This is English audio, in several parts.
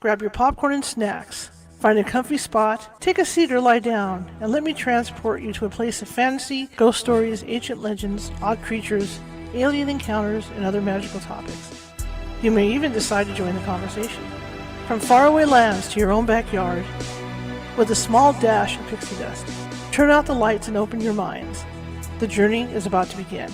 Grab your popcorn and snacks. Find a comfy spot, take a seat or lie down, and let me transport you to a place of fantasy, ghost stories, ancient legends, odd creatures, alien encounters, and other magical topics. You may even decide to join the conversation. From faraway lands to your own backyard, with a small dash of pixie dust, turn out the lights and open your minds. The journey is about to begin.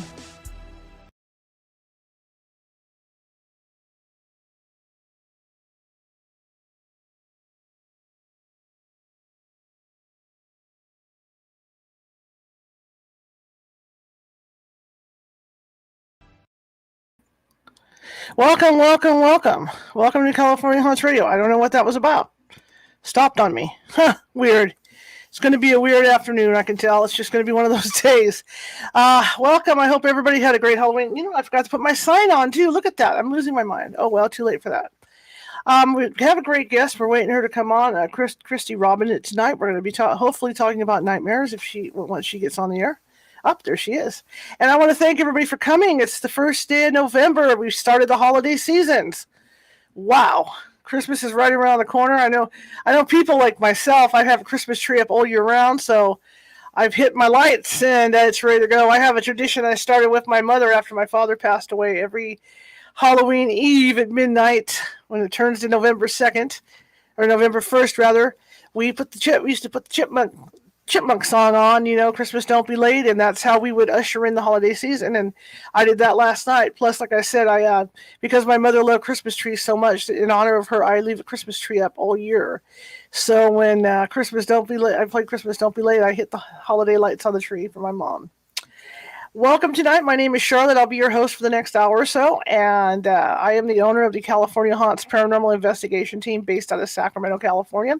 Welcome, welcome, welcome. Welcome to California Haunts Radio. I don't know what that was about. Stopped on me. Huh, weird. It's going to be a weird afternoon, I can tell. It's just going to be one of those days. Welcome. I hope everybody had a great Halloween. You know, I forgot to put my sign on, too. Look at that. I'm losing my mind. Oh, well, too late for that. We have a great guest. We're waiting for her to come on. Kristy Robinett tonight. We're going to be hopefully talking about nightmares once she gets on the air. Up there she is. And I want to thank everybody for coming. It's the first day of November. We've started the holiday seasons. Wow. Christmas is right around the corner. I know people like myself, I have a Christmas tree up all year round, so I've hit my lights and it's ready to go. I have a tradition I started with my mother after my father passed away. Every Halloween Eve at midnight, when it turns to November 2nd, or November 1st rather, we used to put the chipmunk song on, you know, Christmas Don't Be Late, and that's how we would usher in the holiday season. And I did that last night. Plus, like I said, because my mother loved Christmas trees so much, in honor of her, I leave a Christmas tree up all year. So when Christmas Don't Be Late, I played Christmas Don't Be Late, I hit the holiday lights on the tree for my mom. Welcome tonight. My name is Charlotte. I'll be your host for the next hour or so, and I am the owner of the California Haunts Paranormal Investigation Team based out of Sacramento, California.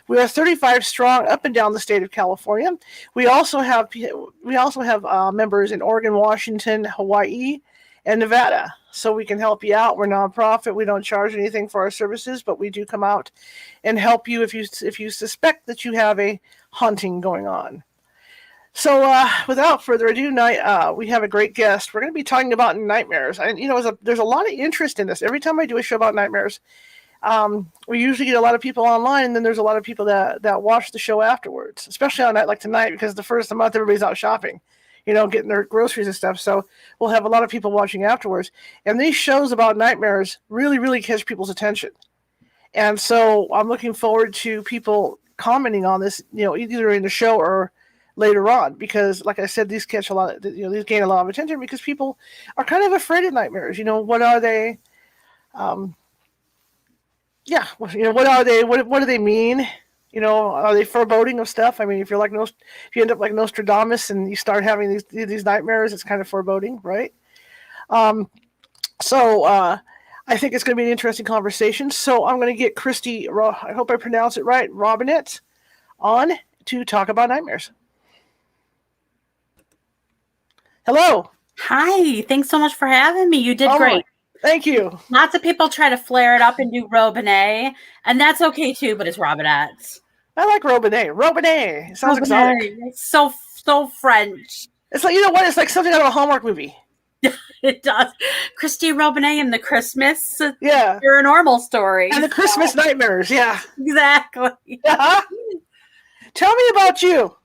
We are 35 strong up and down the state of California. We also have members in Oregon, Washington, Hawaii, and Nevada, so we can help you out. We're nonprofit. We don't charge anything for our services, but we do come out and help you if you suspect that you have a haunting going on. So without further ado, we have a great guest. We're going to be talking about nightmares. And, you know, there's a lot of interest in this. Every time I do a show about nightmares, we usually get a lot of people online, and then there's a lot of people that watch the show afterwards, especially on a night like tonight, because the first of the month, everybody's out shopping, you know, getting their groceries and stuff. So we'll have a lot of people watching afterwards. And these shows about nightmares really, really catch people's attention. And so I'm looking forward to people commenting on this, you know, either in the show or later on, because like I said, these gain a lot of attention because people are kind of afraid of nightmares. You know, what are they? What are they? What do they mean? You know, are they foreboding of stuff? I mean, if you end up like Nostradamus and you start having these nightmares, it's kind of foreboding, right? I think it's going to be an interesting conversation. So I'm going to get Kristy, I hope I pronounce it right, Robinett, on to talk about nightmares. Hello. Hi. Thanks so much for having me. You did great. Thank you. Lots of people try to flare it up and do Robinett, and that's okay too, but it's Robinett. I like Robinett. Robinett. It sounds exotic. It's so French. It's like, you know what? It's like something out of a Hallmark movie. It does. Kristy Robinett and the Christmas Paranormal story. And the Christmas nightmares. Yeah. Exactly. Uh-huh. Tell me about you.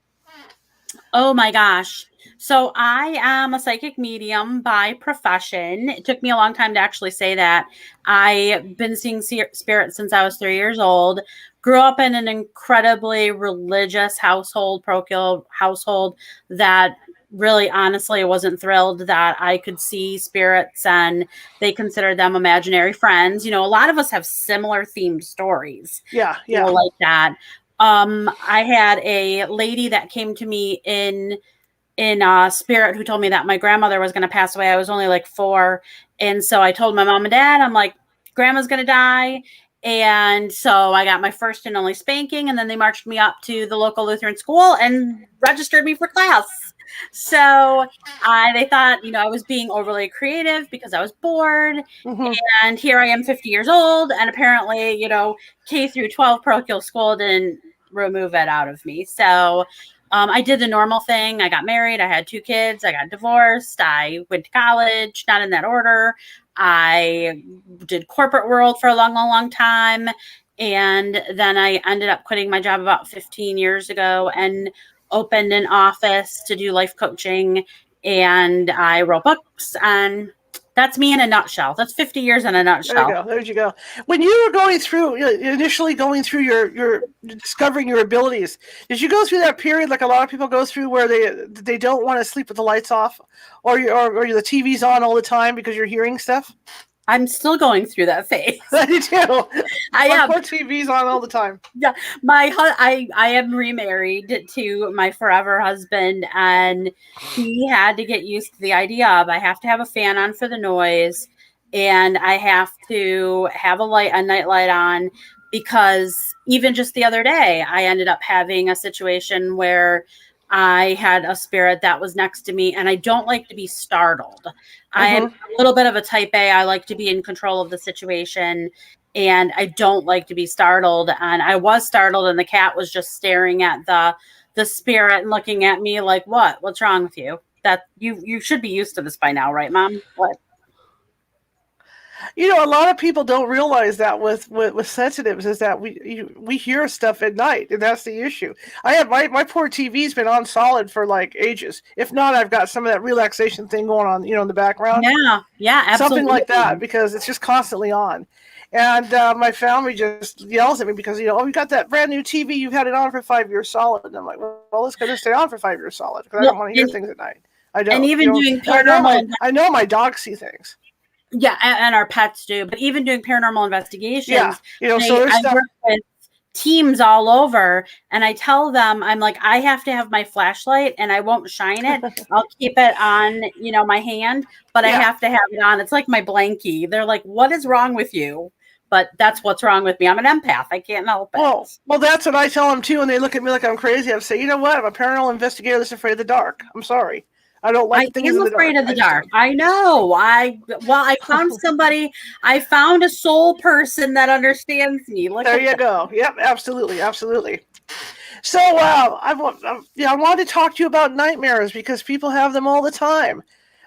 Oh my gosh. So I am a psychic medium by profession. It took me a long time to actually say that. I've been seeing spirits since I was 3 years old. Grew up in an incredibly religious household, parochial household, that really honestly wasn't thrilled that I could see spirits, and they considered them imaginary friends. You know, a lot of us have similar themed stories. Yeah. You know, like that. I had a lady that came to me in spirit who told me that my grandmother was going to pass away. I was only like 4. And so I told my mom and dad, I'm like, grandma's going to die. And so I got my first and only spanking, and then they marched me up to the local Lutheran school and registered me for class. So they thought, you know, I was being overly creative because I was bored. Mm-hmm. And here I am 50 years old. And apparently, you know, K through 12 parochial school didn't remove it out of me. So I did the normal thing. I got married. I had 2 kids. I got divorced. I went to college, not in that order. I did corporate world for a long, long, long time. And then I ended up quitting my job about 15 years ago and opened an office to do life coaching. And I wrote books, and that's me in a nutshell. That's 50 years in a There you nutshell. go. There you go. When you were going through, initially going through your discovering your abilities, did you go through that period like a lot of people go through where they don't want to sleep with the lights off, or the TV's on all the time because you're hearing stuff? I'm still going through that phase. I do. I My am. poor TV's on all the time. Yeah, I am remarried to my forever husband, and he had to get used to the idea of I have to have a fan on for the noise, and I have to have a night light on, because even just the other day I ended up having a situation where I had a spirit that was next to me, and I don't like to be startled. I am a little bit of a type A. I like to be in control of the situation, and I don't like to be startled. And I was startled, and the cat was just staring at the spirit and looking at me like, what's wrong with you? That you should be used to this by now, right, Mom? What? A lot of people don't realize that with sensitives is that we hear stuff at night, and that's the issue. I have my poor TV's been on solid for like ages. If not, I've got some of that relaxation thing going on, in the background. Yeah, absolutely. Something like that, because it's just constantly on. And my family just yells at me because, oh, you got that brand new TV, you've had it on for 5 years solid. And I'm like, well, it's going to stay on for 5 years solid because I don't want to hear things at night. I don't. And even doing paranormal, I know my dogs see things. Yeah, and our pets do. But even doing paranormal investigations, so I work with teams all over, and I tell them, I'm like, I have to have my flashlight, and I won't shine it. I'll keep it on, my hand, but I have to have it on. It's like my blankie. They're like, what is wrong with you? But that's what's wrong with me. I'm an empath. I can't help it. Well, that's what I tell them too, and they look at me like I'm crazy. I say, you know what? I'm a paranormal investigator that's afraid of the dark. I'm sorry. I don't like things in the dark. I'm afraid of the dark. I know. I found somebody. I found a soul person that understands me. There you go. Yep, absolutely, absolutely. So, I wanted to talk to you about nightmares because people have them all the time.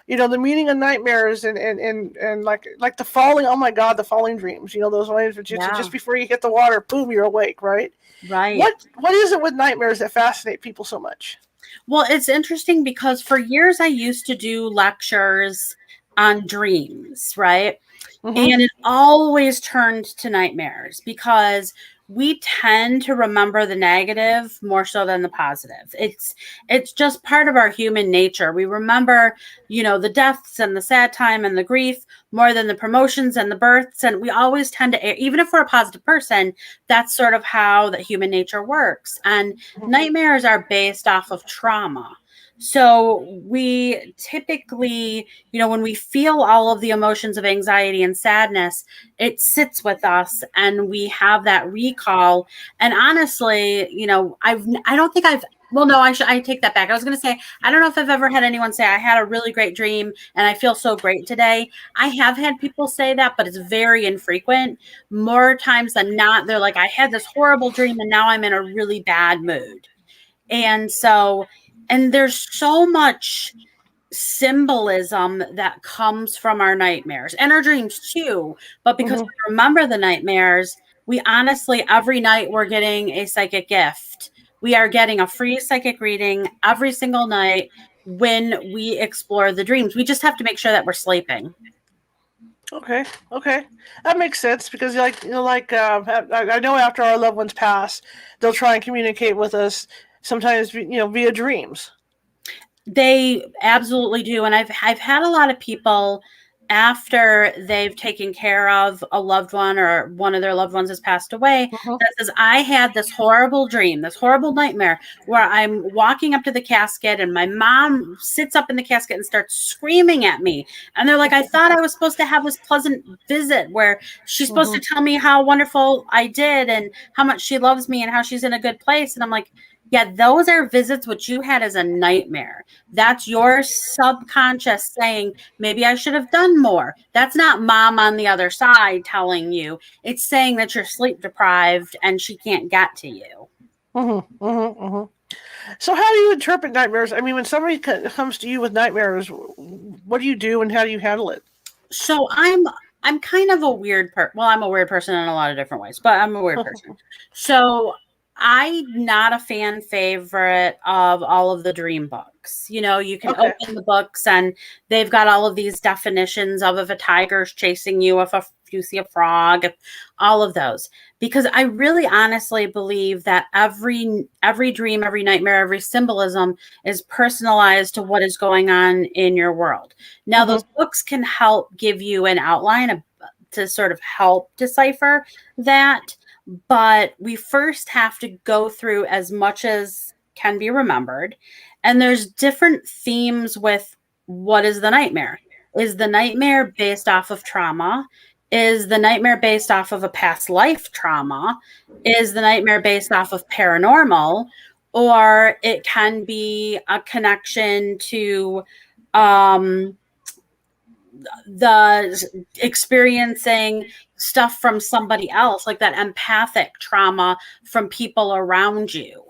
The meaning of nightmares and like the falling. Oh my God, the falling dreams. Those ones just before you hit the water, boom, you're awake, right? Right. What is it with nightmares that fascinate people so much? Well, it's interesting because for years I used to do lectures on dreams, right? And it always turned to nightmares because we tend to remember the negative more so than the positive. It's just part of our human nature. We remember, the deaths and the sad time and the grief more than the promotions and the births. And we always tend to, even if we're a positive person, that's sort of how the human nature works. And nightmares are based off of trauma. So we typically, when we feel all of the emotions of anxiety and sadness, it sits with us and we have that recall. And honestly, I take that back. I was going to say, I don't know if I've ever had anyone say I had a really great dream and I feel so great today. I have had people say that, but it's very infrequent. More times than not, they're like, I had this horrible dream and now I'm in a really bad mood. And there's so much symbolism that comes from our nightmares and our dreams too. But because we remember the nightmares, we honestly, every night we're getting a psychic gift. We are getting a free psychic reading every single night when we explore the dreams. We just have to make sure that we're sleeping. Okay, that makes sense because, I know after our loved ones pass, they'll try and communicate with us sometimes, via dreams. They absolutely do, and I've had a lot of people after they've taken care of a loved one or one of their loved ones has passed away that says, I had this horrible dream, this horrible nightmare where I'm walking up to the casket and my mom sits up in the casket and starts screaming at me. And they're like, I thought I was supposed to have this pleasant visit where she's supposed to tell me how wonderful I did and how much she loves me and how she's in a good place. And I'm like, yeah, those are visits which you had as a nightmare. That's your subconscious saying, maybe I should have done more. That's not mom on the other side telling you. It's saying that you're sleep deprived and she can't get to you. So how do you interpret nightmares? I mean, when somebody comes to you with nightmares, what do you do and how do you handle it? So I'm kind of a weird well, I'm a weird person in a lot of different ways, but I'm a weird person. So I'm not a fan favorite of all of the dream books. You know, you can Okay. open the books and they've got all of these definitions of if a tiger's chasing you, if you see a frog, if, all of those. Because I really honestly believe that every dream, every nightmare, every symbolism is personalized to what is going on in your world. Now, those books can help give you an outline to sort of help decipher that, but we first have to go through as much as can be remembered. And there's different themes with what is the nightmare? Is the nightmare based off of trauma? Is the nightmare based off of a past life trauma? Is the nightmare based off of paranormal? Or it can be a connection to the experiencing stuff from somebody else, like that empathic trauma from people around you.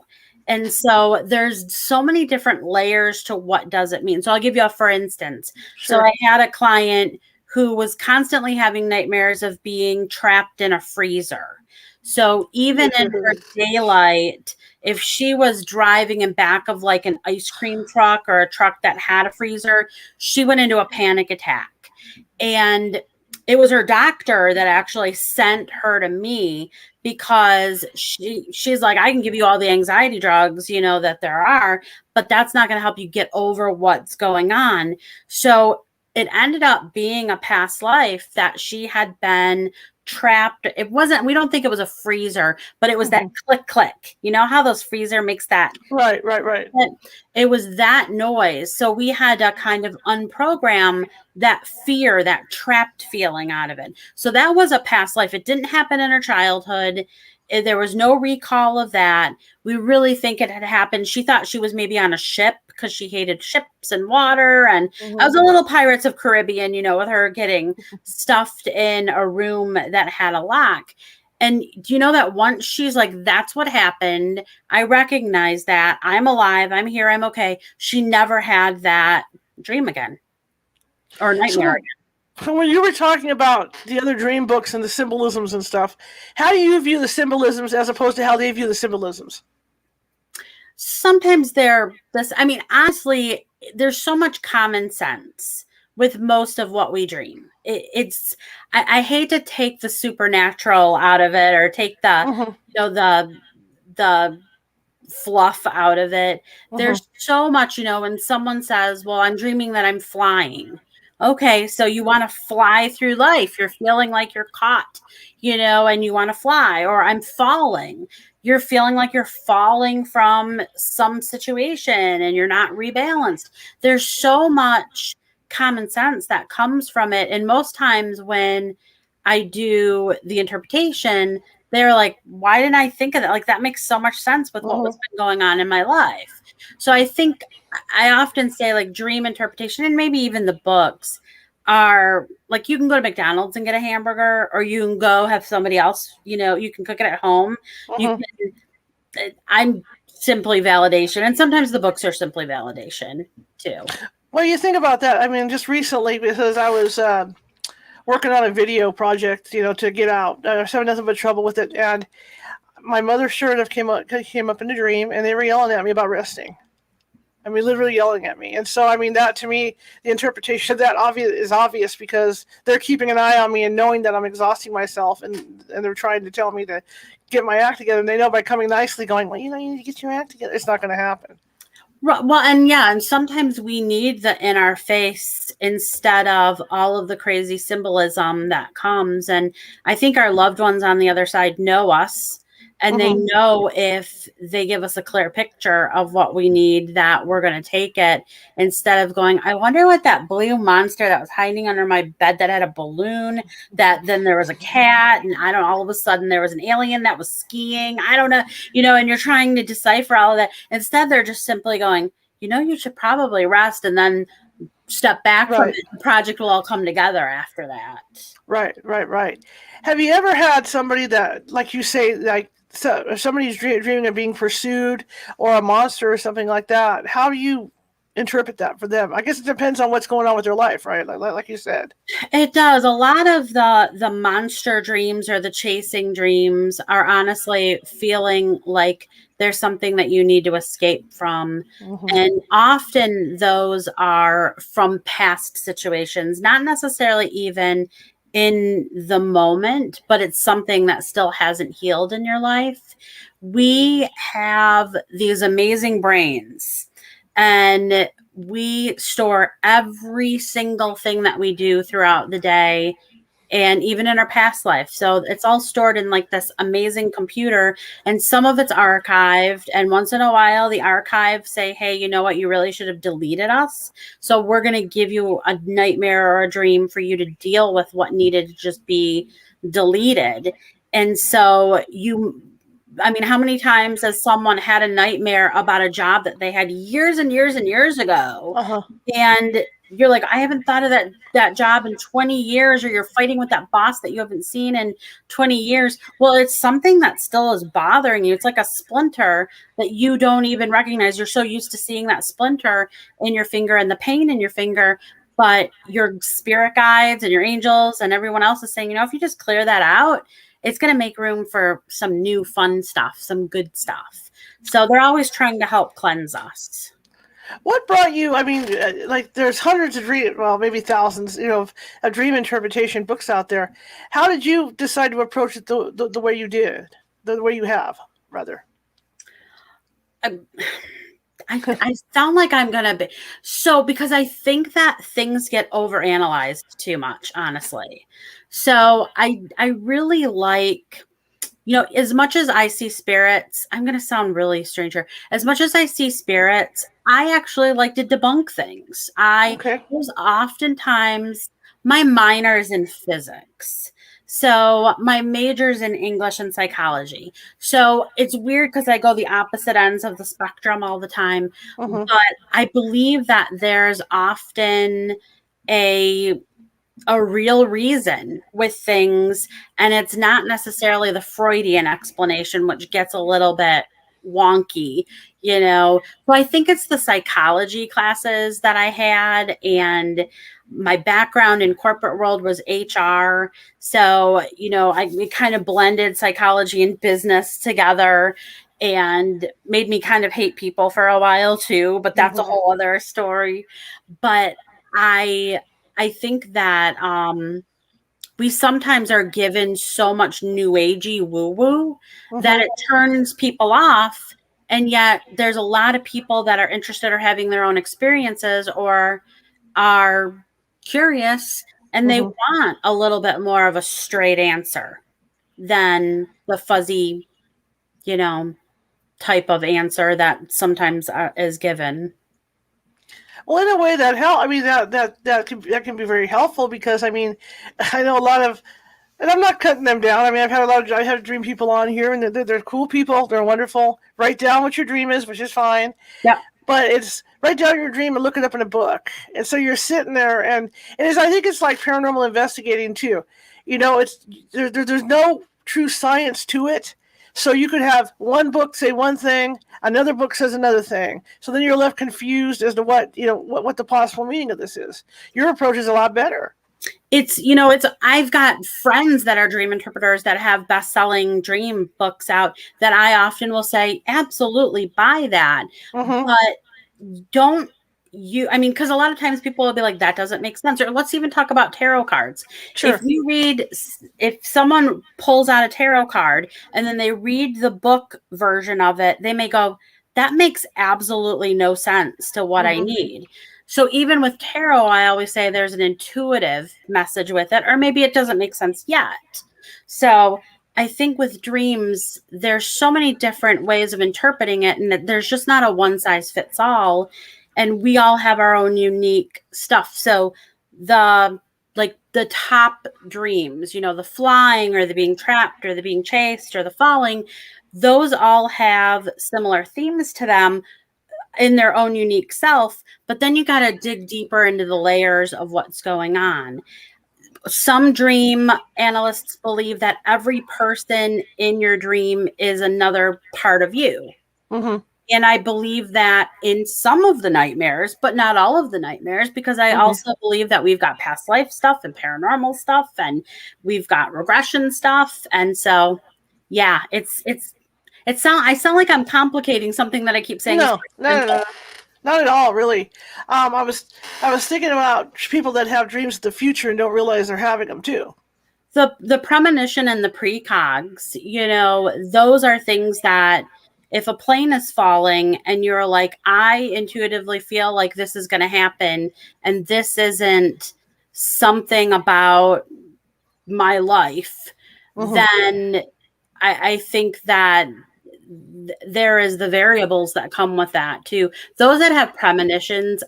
And so there's so many different layers to what does it mean. So I'll give you a for instance. Sure. So I had a client who was constantly having nightmares of being trapped in a freezer. So even in her daylight, if she was driving in back of like an ice cream truck or a truck that had a freezer, she went into a panic attack. And it was her doctor that actually sent her to me because she's like, I can give you all the anxiety drugs, you know, that there are, but that's not going to help you get over what's going on. So it ended up being a past life that she had been trapped. It wasn't, we don't think it was a freezer, but it was that click, click. You know how those freezer makes that? Right. It was that noise. So we had to kind of unprogram that fear, that trapped feeling out of it. So that was a past life. It didn't happen in her childhood. There was no recall of that. We really think it had happened. She thought she was maybe on a ship because she hated ships and water. And I was a little Pirates of Caribbean, you know, with her getting stuffed in a room that had a lock. And do you know that once she's like, that's what happened. I recognize that. I'm alive. I'm here. I'm okay. She never had that dream again or nightmare again. So when you were talking about the other dream books and the symbolisms and stuff, how do you view the symbolisms as opposed to how they view the symbolisms? Sometimes honestly, there's so much common sense with most of what we dream. I hate to take the supernatural out of it or take the, you know, the fluff out of it. There's so much, you know, when someone says, well, I'm dreaming that I'm flying. Okay, so you want to fly through life. You're feeling like you're caught, you know, and you want to fly. Or I'm falling. You're feeling like you're falling from some situation and you're not rebalanced. There's so much common sense that comes from it. And most times when I do the interpretation, they're like, why didn't I think of that? Like, that makes so much sense with what was been going on in my life. So I think I often say, like, dream interpretation and maybe even the books are like, you can go to McDonald's and get a hamburger, or you can go have somebody else, you know, you can cook it at home. You can, I'm simply validation. And sometimes the books are simply validation too. Well, you think about that. I mean, just recently, because I was working on a video project, you know, to get out. I was having nothing but trouble with it. And my mother sure enough came up in a dream, and they were yelling at me about resting. I mean, literally yelling at me. And so, I mean, that to me, the interpretation of that is obvious because they're keeping an eye on me and knowing that I'm exhausting myself, and they're trying to tell me to get my act together. And they know by coming nicely, going, well, you know, you need to get your act together. It's not going to happen. Well, and sometimes we need the in our face instead of all of the crazy symbolism that comes. And I think our loved ones on the other side know us, and they know if they give us a clear picture of what we need, that we're going to take it, instead of going, I wonder what that blue monster that was hiding under my bed that had a balloon, that then there was a cat, and I don't know, all of a sudden there was an alien that was skiing. I don't know, you know, and you're trying to decipher all of that. Instead, they're just simply going, you know, you should probably rest and then step back from it. The project will all come together after that. Right. Have you ever had somebody that, like you say, like, so if somebody's dreaming of being pursued or a monster or something like that, how do you interpret that for them? I guess it depends on what's going on with their life, right? Like you said. It does. A lot of the monster dreams or the chasing dreams are honestly feeling like there's something that you need to escape from. Mm-hmm. And often those are from past situations, not necessarily even in the moment, but it's something that still hasn't healed in your life. We have these amazing brains, and we store every single thing that we do throughout the day and even in our past life. So it's all stored in like this amazing computer, and some of it's archived. And once in a while, the archives say, hey, you know what? You really should have deleted us. So we're going to give you a nightmare or a dream for you to deal with what needed to just be deleted. And so I mean, how many times has someone had a nightmare about a job that they had years and years and years ago? Uh-huh. And you're like, I haven't thought of that job in 20 years, or you're fighting with that boss that you haven't seen in 20 years. Well, it's something that still is bothering you. It's like a splinter that you don't even recognize. You're so used to seeing that splinter in your finger and the pain in your finger. But your spirit guides and your angels and everyone else is saying, if you just clear that out, it's going to make room for some new fun stuff, some good stuff. So they're always trying to help cleanse us. What brought you? I mean, like there's hundreds of maybe thousands, of dream interpretation books out there. How did you decide to approach it the way you did, the way you have, rather? I sound like I'm going to be. So, because I think that things get overanalyzed too much, honestly. So I really like, as much as I see spirits, I'm going to sound really strange here. As much as I see spirits, I actually like to debunk things. There's oftentimes, my minor's in physics. So my major's in English and psychology. So it's weird because I go the opposite ends of the spectrum all the time. Mm-hmm. But I believe that there's often a real reason with things, and it's not necessarily the Freudian explanation, which gets a little bit wonky, So I think it's the psychology classes that I had, and my background in corporate world was HR. So, it kind of blended psychology and business together and made me kind of hate people for a while too, but that's a whole other story. But I think that we sometimes are given so much new agey woo-woo that it turns people off. And yet there's a lot of people that are interested or having their own experiences or are curious, and they want a little bit more of a straight answer than the fuzzy, type of answer that sometimes is given. Well, in a way that help. I mean, that can be very helpful because I mean, I know a lot of, and I'm not cutting them down. I mean, I have dream people on here, and they're cool people. They're wonderful. Write down what your dream is, which is fine. Yeah. But it's write down your dream and look it up in a book. And so you're sitting there, and I think it's like paranormal investigating too. It's there's no true science to it. So you could have one book say one thing, another book says another thing. So then you're left confused as to what the possible meaning of this is. Your approach is a lot better. I've got friends that are dream interpreters that have best-selling dream books out that I often will say, absolutely buy that. But don't because a lot of times people will be like, that doesn't make sense. Or let's even talk about tarot cards. Sure. If someone pulls out a tarot card and then they read the book version of it, they may go, that makes absolutely no sense to what I need. So even with tarot, I always say there's an intuitive message with it, or maybe it doesn't make sense yet. So I think with dreams, there's so many different ways of interpreting it, and there's just not a one size fits all. And we all have our own unique stuff. So the top dreams, the flying or the being trapped or the being chased or the falling, those all have similar themes to them in their own unique self. But then you got to dig deeper into the layers of what's going on. Some dream analysts believe that every person in your dream is another part of you. And I believe that in some of the nightmares, but not all of the nightmares, because I also believe that we've got past life stuff and paranormal stuff, and we've got regression stuff. And so, yeah, I sound like I'm complicating something that I keep saying. No, not at all, really. I was thinking about people that have dreams of the future and don't realize they're having them too. The premonition and the precogs, those are things that if a plane is falling and you're like, I intuitively feel like this is going to happen, and this isn't something about my life, then I think that there is the variables that come with that too. Those that have premonitions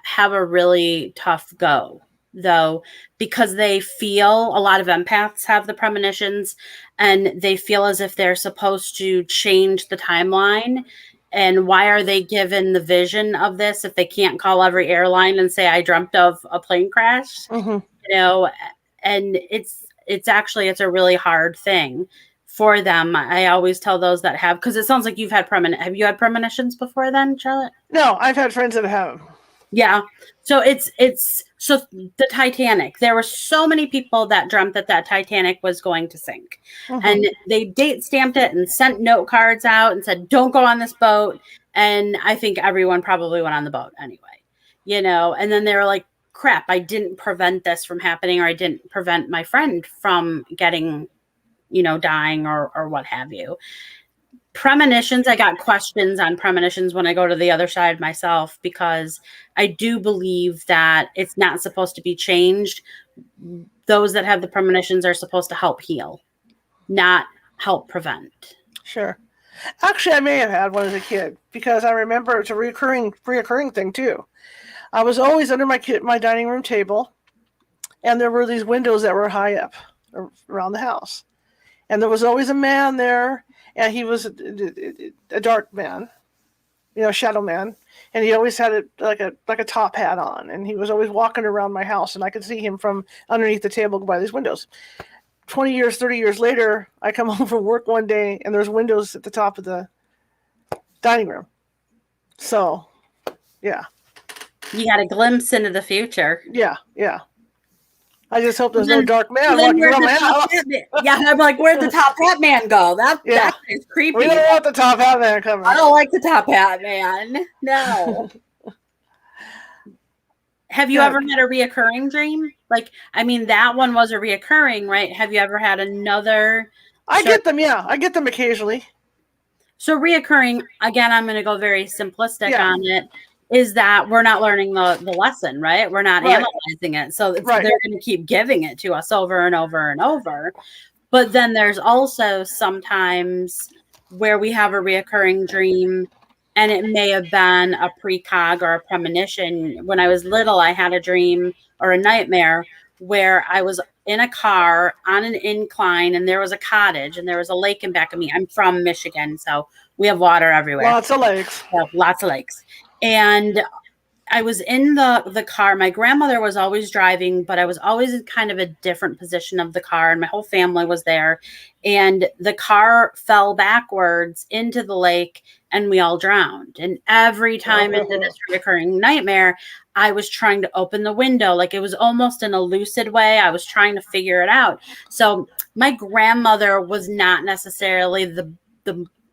have a really tough go, though, because they feel, a lot of empaths have the premonitions, and they feel as if they're supposed to change the timeline. And why are they given the vision of this if they can't call every airline and say, I dreamt of a plane crash? And it's a really hard thing for them. I always tell those that have, because it sounds like you've had have you had premonitions before then, Charlotte? No, I've had friends that have them. Yeah. So so the Titanic, there were so many people that dreamt that Titanic was going to sink, and they date stamped it and sent note cards out and said, don't go on this boat. And I think everyone probably went on the boat anyway, and then they were like, crap, I didn't prevent this from happening, or I didn't prevent my friend from getting, dying or what have you. Premonitions, I got questions on premonitions when I go to the other side myself, because I do believe that it's not supposed to be changed. Those that have the premonitions are supposed to help heal, not help prevent. Sure. Actually, I may have had one as a kid, because I remember it's a reoccurring thing too. I was always under my dining room table, and there were these windows that were high up around the house. And there was always a man there, and he was a dark man, shadow man, and he always had like a top hat on, and he was always walking around my house, and I could see him from underneath the table by these windows. 20 years, 30 years later, I come home from work one day, and there's windows at the top of the dining room. So, yeah. You got a glimpse into the future. Yeah. I just hope there's no dark man walking around my house. Yeah, I'm like, where'd the top hat man go? That is creepy. We don't want the top hat man coming. I don't like the top hat man. No. Have you ever had a reoccurring dream? That one was a reoccurring, right? Have you ever had another? I get them, yeah. I get them occasionally. So reoccurring, again, I'm going to go very simplistic on it, is that we're not learning the lesson, right? We're not analyzing it. So they're going to keep giving it to us over and over and over. But then there's also sometimes where we have a reoccurring dream, and it may have been a precog or a premonition. When I was little, I had a dream or a nightmare where I was in a car on an incline, and there was a cottage, and there was a lake in back of me. I'm from Michigan, so we have water everywhere. Lots of lakes. Lots of lakes. And I was in the car. My grandmother was always driving, but I was always in kind of a different position of the car, and my whole family was there. And the car fell backwards into the lake, and we all drowned. And every time into this recurring nightmare, I was trying to open the window. Like, it was almost in a lucid way. I was trying to figure it out. So my grandmother was not necessarily the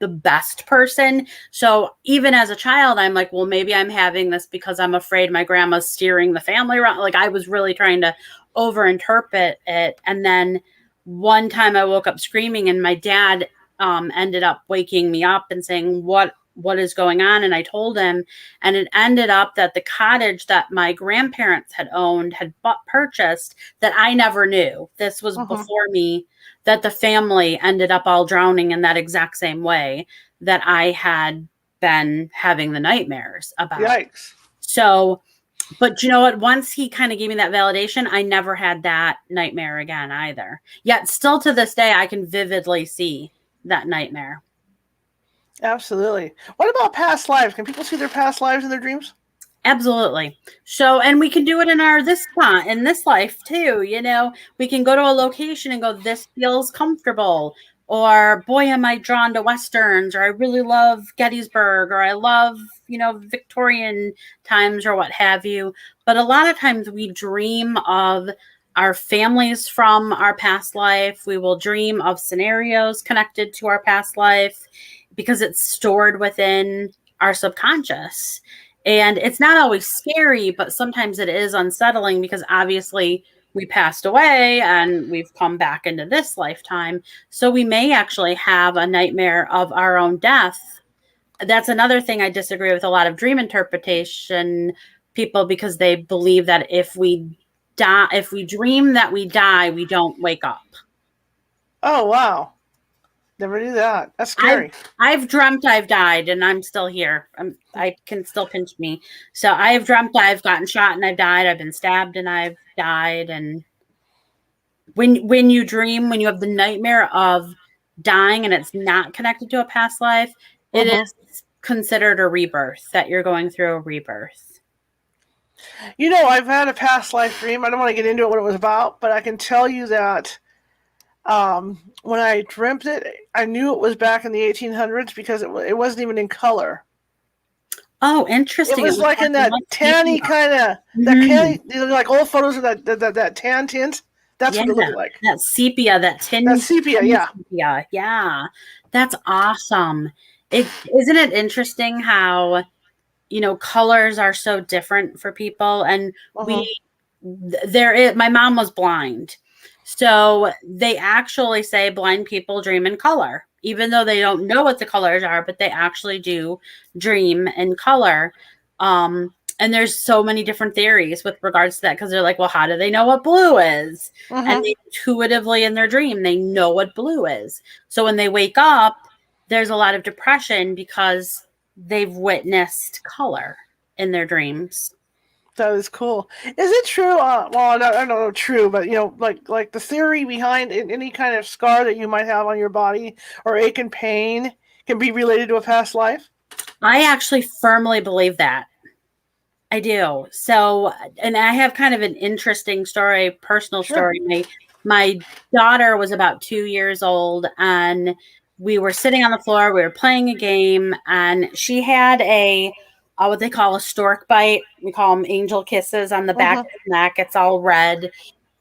best person. So even as a child, I'm like, well, maybe I'm having this because I'm afraid my grandma's steering the family around. Like, I was really trying to overinterpret it. And then one time I woke up screaming, and my dad ended up waking me up and saying, what is going on? And I told him, and it ended up that the cottage that my grandparents had owned had purchased, that I never knew. This was before me, that the family ended up all drowning in that exact same way that I had been having the nightmares about. Yikes. So, but you know what? Once he kind of gave me that validation, I never had that nightmare again either. Yet still to this day, I can vividly see that nightmare. Absolutely. What about past lives? Can people see their past lives in their dreams? Absolutely. So, and we can do it in this life too. You know, we can go to a location and go, this feels comfortable. or boy, am I drawn to Westerns, or I really love Gettysburg, or I love, Victorian times or what have you. But a lot of times we dream of our families from our past life. We will dream of scenarios connected to our past life because it's stored within our subconscious. And it's not always scary, but sometimes it is unsettling because obviously we passed away and we've come back into this lifetime. So we may actually have a nightmare of our own death. That's another thing I disagree with a lot of dream interpretation people, because they believe that if we die, if we dream that we die, we don't wake up. Oh, wow. Never knew that. That's scary. I've dreamt I've died and I'm still here. I can still pinch me. So I've dreamt I've gotten shot and I've died. I've been stabbed and I've died. And when you dream, when you have the nightmare of dying and it's not connected to a past life, it is considered a rebirth, that you're going through a rebirth. I've had a past life dream. I don't want to get into it, what it was about, but I can tell you that when I dreamt it, I knew it was back in the 1800s because it wasn't even in color. Oh, interesting. It was like in that tanny kind of, that like old photos of that tan tint. That's what it looked like. That sepia, that tin. That sepia, yeah. Sepia, yeah. That's awesome. Isn't it interesting how, colors are so different for people? And my mom was blind. So they actually say blind people dream in color, even though they don't know what the colors are, but they actually do dream in color. And there's so many different theories with regards to that, because they're like, well, how do they know what blue is? And they intuitively in their dream, they know what blue is. So when they wake up, there's a lot of depression because they've witnessed color in their dreams. That is cool. Is it true? Well, I don't know true, but like the theory behind any kind of scar that you might have on your body or ache and pain can be related to a past life? I actually firmly believe that. I do. So, and I have kind of an interesting story, personal story. My daughter was about 2 years old and we were sitting on the floor, we were playing a game, and she had what they call a stork bite. We call them angel kisses on the back of the neck. It's all red.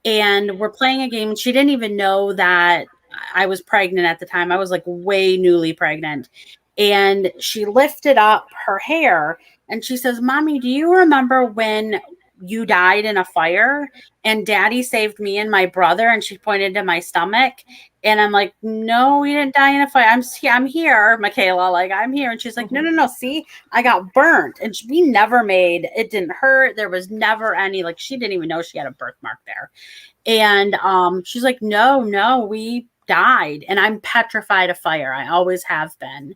And we're playing a game, and she didn't even know that I was pregnant at the time. I was like way newly pregnant. And she lifted up her hair and she says, Mommy, do you remember when you died in a fire and Daddy saved me and my brother? And she pointed to my stomach. And I'm like, no, we didn't die in a fire. I'm here, Michaela. Like, I'm here. And she's like, no. See, I got burnt. And we never it didn't hurt. There was never any, like, she didn't even know she had a birthmark there. And she's like, no, we died. And I'm petrified of fire. I always have been.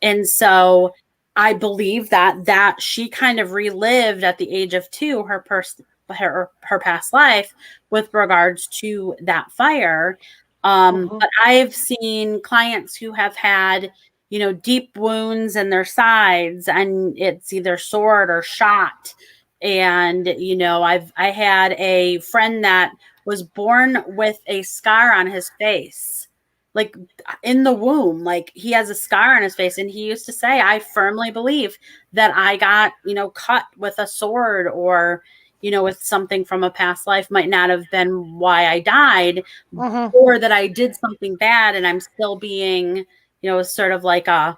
And so I believe that she kind of relived at the age of 2 her past life with regards to that fire. But I've seen clients who have had, deep wounds in their sides, and it's either sword or shot. And, I had a friend that was born with a scar on his face, like in the womb, like he has a scar on his face. And he used to say, I firmly believe that I got, cut with a sword or, with something from a past life. Might not have been why I died, or that I did something bad and I'm still being, sort of like a,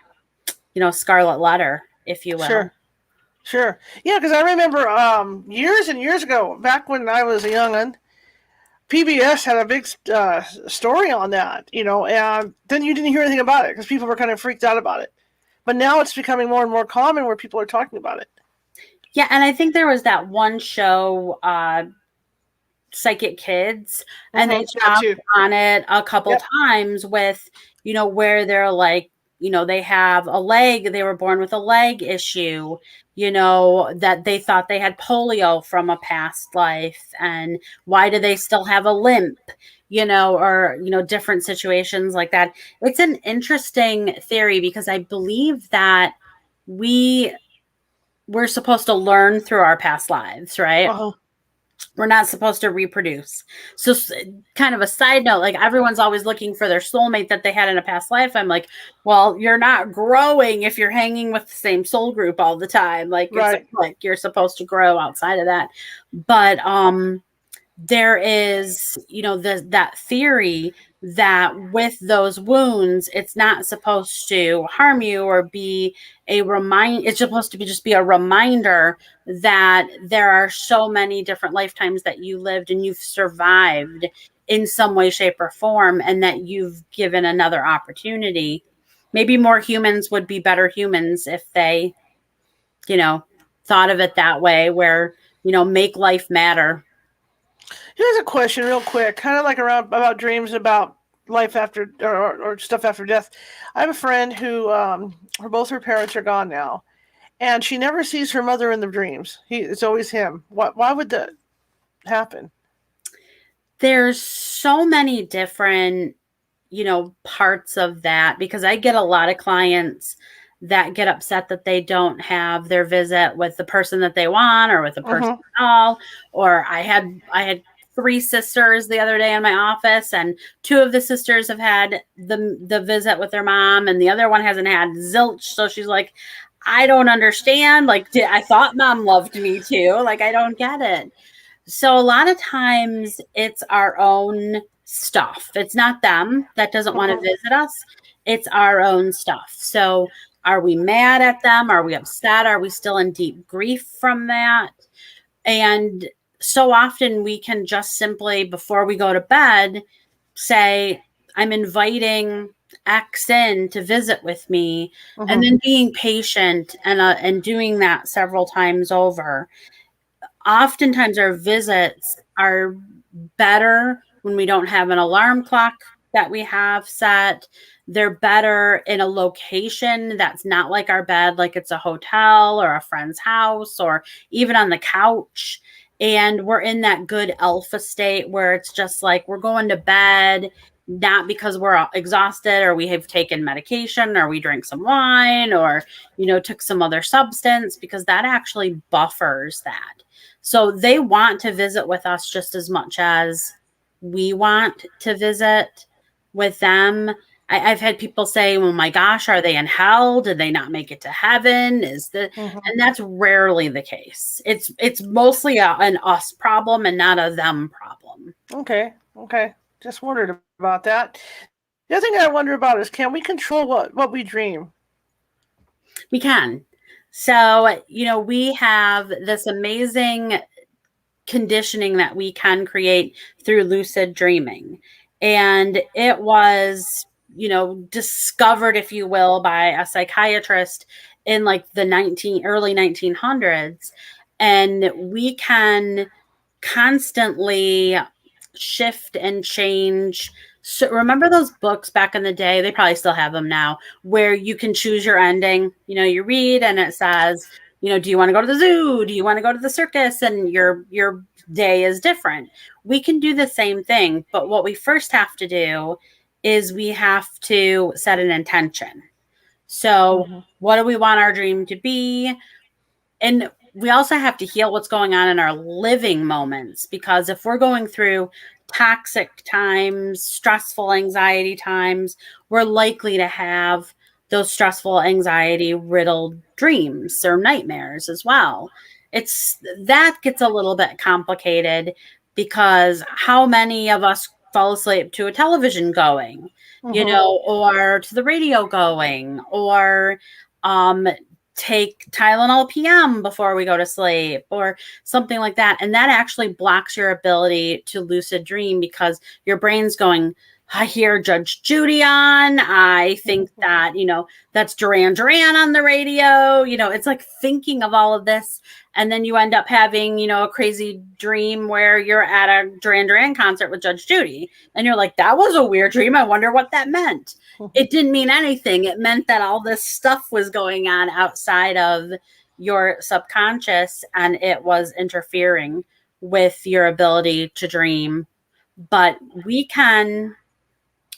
scarlet letter, if you will. Sure. Yeah, because I remember years and years ago, back when I was a young'un, PBS had a big story on that, and then you didn't hear anything about it because people were kind of freaked out about it. But now it's becoming more and more common where people are talking about it. Yeah, and I think there was that one show, Psychic Kids, and they talked on it a couple times with, where they're like, they have a leg, they were born with a leg issue, that they thought they had polio from a past life, and why do they still have a limp, or, different situations like that. It's an interesting theory because I believe that we're supposed to learn through our past lives, right? We're not supposed to reproduce. So kind of a side note, like everyone's always looking for their soulmate that they had in a past life. I'm like, well, you're not growing if you're hanging with the same soul group all the time. Like it's Right. like you're supposed to grow outside of that. But there is, that theory that with those wounds, it's not supposed to harm you or be it's supposed to just be a reminder that there are so many different lifetimes that you lived and you've survived in some way, shape, or form, and that you've given another opportunity. Maybe more humans would be better humans if they, thought of it that way, where, make life matter. Here's a question, real quick, kind of like around about dreams about life after or stuff after death. I have a friend who, both her parents are gone now, and she never sees her mother in the dreams. It's always him. Why would that happen? There's so many different, parts of that, because I get a lot of clients that get upset that they don't have their visit with the person that they want or with the person at all. Or I had 3 sisters the other day in my office, and 2 of the sisters have had the visit with their mom, and the other one hasn't had zilch. So she's like, I don't understand. Like, I thought mom loved me too. Like, I don't get it. So a lot of times it's our own stuff. It's not them that doesn't want to visit us. It's our own stuff. So are we mad at them? Are we upset? Are we still in deep grief from that? And so often we can just simply, before we go to bed, say, I'm inviting X in to visit with me, and then being patient and doing that several times over. Oftentimes our visits are better when we don't have an alarm clock that we have set. They're better in a location that's not like our bed, like it's a hotel or a friend's house or even on the couch. And we're in that good alpha state where it's just like we're going to bed, not because we're exhausted or we have taken medication or we drink some wine or, took some other substance, because that actually buffers that. So they want to visit with us just as much as we want to visit with them. I've had people say, "Oh my gosh, are they in hell? Did they not make it to heaven?" And that's rarely the case. It's mostly an us problem and not a them problem. Okay. Just wondered about that. The other thing I wonder about is, can we control what we dream? We can. So, we have this amazing conditioning that we can create through lucid dreaming. And it was, discovered, if you will, by a psychiatrist in like the early 1900s. And we can constantly shift and change. So remember those books back in the day? They probably still have them now, where you can choose your ending. You read and it says, do you want to go to the zoo? Do you want to go to the circus? And your day is different. We can do the same thing, but what we first have to do is we have to set an intention. So what do we want our dream to be? And we also have to heal what's going on in our living moments, because if we're going through toxic times, stressful anxiety times, we're likely to have those stressful, anxiety riddled dreams or nightmares as well. That gets a little bit complicated, because how many of us fall asleep to a television going, or to the radio going, or take Tylenol PM before we go to sleep or something like that. And that actually blocks your ability to lucid dream, because your brain's going, I hear Judge Judy on. I think that, that's Duran Duran on the radio. It's like thinking of all of this. And then you end up having, a crazy dream where you're at a Duran Duran concert with Judge Judy. And you're like, that was a weird dream. I wonder what that meant. It didn't mean anything. It meant that all this stuff was going on outside of your subconscious, and it was interfering with your ability to dream. But we can